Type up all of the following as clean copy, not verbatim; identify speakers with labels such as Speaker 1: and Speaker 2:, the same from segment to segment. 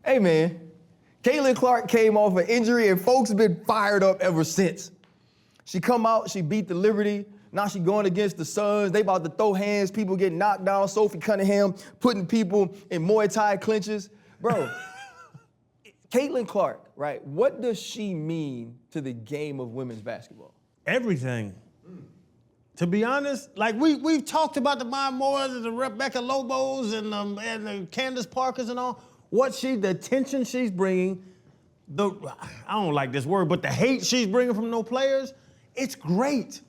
Speaker 1: Hey, man, Caitlin Clark came off an injury and folks have been fired up ever since. She come out, she beat the Liberty. Now she going against the Suns. They about to throw hands, people getting knocked down. Sophie Cunningham putting people in Muay Thai clinches. Bro, Caitlin Clark, right? What does she mean to the game of women's basketball?
Speaker 2: Everything. To be honest, like we've talked about the Maya Moores and the Rebecca Lobos and the Candace Parkers and all. The attention she's bringing, I don't like this word, but the hate she's bringing from no players, it's great.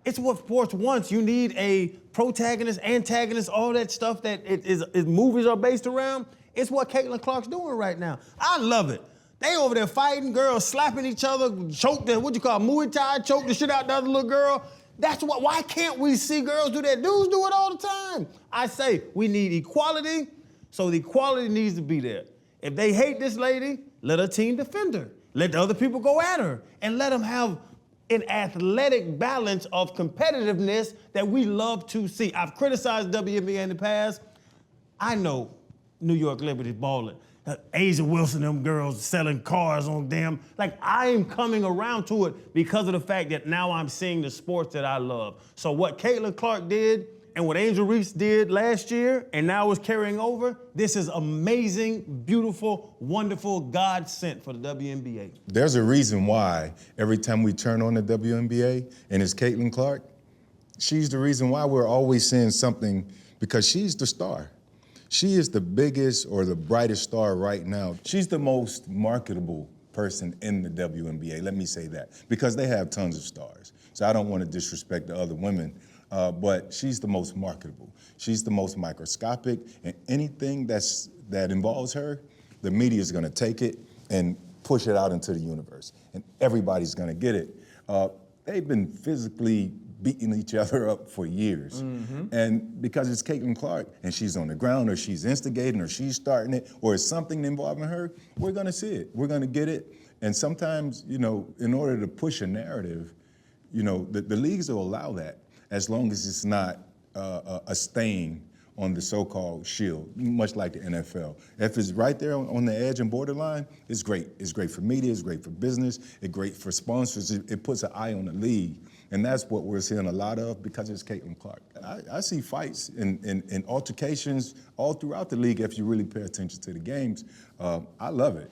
Speaker 2: It's what sports wants. You need a protagonist, antagonist, all that stuff that movies are based around. It's what Caitlin Clark's doing right now. I love it. They over there fighting, girls slapping each other, Muay Thai, choke the shit out the other little girl. Why can't we see girls do that? Dudes do it all the time. I say we need equality, so the equality needs to be there. If they hate this lady, let her team defend her. Let the other people go at her and let them have an athletic balance of competitiveness that we love to see. I've criticized WNBA in the past. I know New York Liberty balling. Asia Wilson, them girls selling cars on them. Like, I am coming around to it because of the fact that now I'm seeing the sports that I love. So what Caitlin Clark did and what Angel Reese did last year and now is carrying over, this is amazing, beautiful, wonderful, God sent for the WNBA.
Speaker 3: There's a reason why every time we turn on the WNBA and it's Caitlin Clark, she's the reason why we're always seeing something, because she's the star. She is the biggest or the brightest star right now. She's the most marketable person in the WNBA, let me say that, because they have tons of stars. So I don't want to disrespect the other women, but she's the most marketable. She's the most microscopic, and anything that involves her, the media is going to take it and push it out into the universe, and everybody's going to get it. They've been physically beating each other up for years. Mm-hmm. And because it's Caitlin Clark and she's on the ground or she's instigating or she's starting it or it's something involving her, we're gonna see it, we're gonna get it. And sometimes, in order to push a narrative, the leagues will allow that as long as it's not a stain on the so-called shield, much like the NFL. If it's right there on the edge and borderline, it's great. It's great for media, it's great for business, it's great for sponsors, it puts an eye on the league. And that's what we're seeing a lot of because it's Caitlin Clark. I see fights and altercations all throughout the league if you really pay attention to the games. I love it.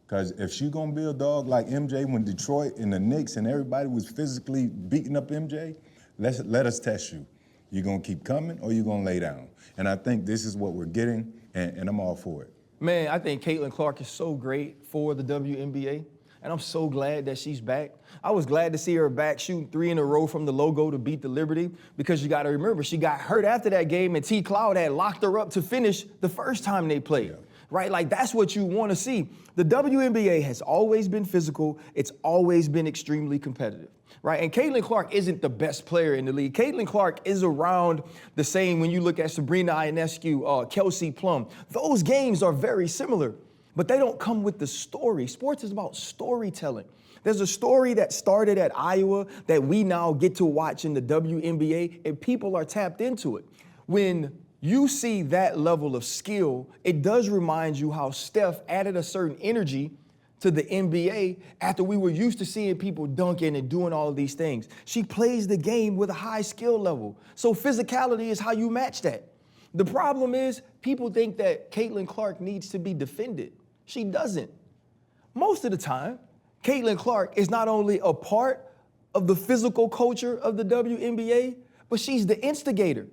Speaker 3: Because if she's gonna be a dog like MJ when Detroit and the Knicks and everybody was physically beating up MJ, let us test you. You gonna keep coming or you gonna lay down? And I think this is what we're getting, and I'm all for it.
Speaker 1: Man, I think Caitlin Clark is so great for the WNBA. And I'm so glad that she's back. I was glad to see her back shooting 3 in a row from the logo to beat the Liberty, because you got to remember, she got hurt after that game and T. Cloud had locked her up to finish the first time they played. Yeah. Right? Like, that's what you want to see. The WNBA has always been physical. It's always been extremely competitive. Right? And Caitlin Clark isn't the best player in the league. Caitlin Clark is around the same when you look at Sabrina Ionescu, Kelsey Plum. Those games are very similar. But they don't come with the story. Sports is about storytelling. There's a story that started at Iowa that we now get to watch in the WNBA, and people are tapped into it. When you see that level of skill, it does remind you how Steph added a certain energy to the NBA after we were used to seeing people dunking and doing all of these things. She plays the game with a high skill level. So physicality is how you match that. The problem is people think that Caitlin Clark needs to be defended. She doesn't. Most of the time, Caitlin Clark is not only a part of the physical culture of the WNBA, but she's the instigator.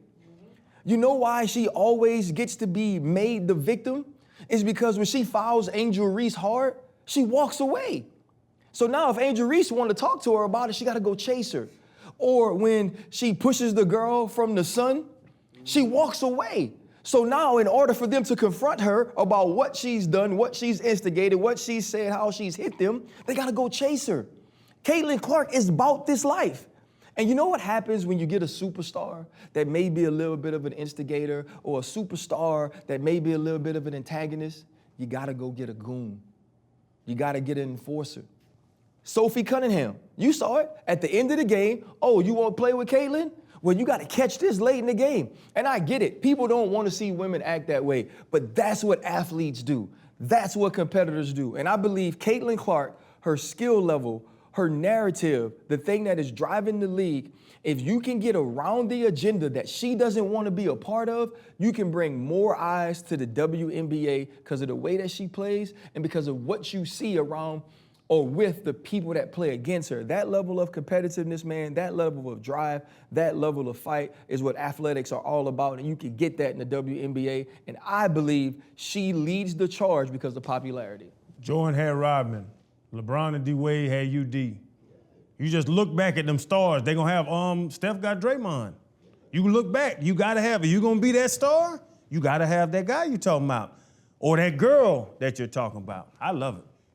Speaker 1: You know why she always gets to be made the victim? It's because when she fouls Angel Reese hard, she walks away. So now if Angel Reese wanted to talk to her about it, she got to go chase her. Or when she pushes the girl from the sun, she walks away. So now in order for them to confront her about what she's done, what she's instigated, what she's said, how she's hit them, they got to go chase her. Caitlin Clark is about this life. And you know what happens when you get a superstar that may be a little bit of an instigator, or a superstar that may be a little bit of an antagonist? You got to go get a goon. You got to get an enforcer. Sophie Cunningham, you saw it at the end of the game. Oh, you want to play with Caitlin? Well, you got to catch this late in the game. And I get it. People don't want to see women act that way, but that's what athletes do. That's what competitors do. And I believe Caitlin Clark, her skill level, her narrative, the thing that is driving the league, if you can get around the agenda that she doesn't want to be a part of, you can bring more eyes to the WNBA because of the way that she plays and because of what you see around or with the people that play against her. That level of competitiveness, man, that level of drive, that level of fight is what athletics are all about, and you can get that in the WNBA, and I believe she leads the charge because of popularity.
Speaker 2: Jordan had Rodman. LeBron and D-Wade had UD. You just look back at them stars. They gonna have, Steph got Draymond. You look back, you gotta have it. You gonna be that star? You gotta have that guy you talking about. Or that girl that you're talking about. I love it.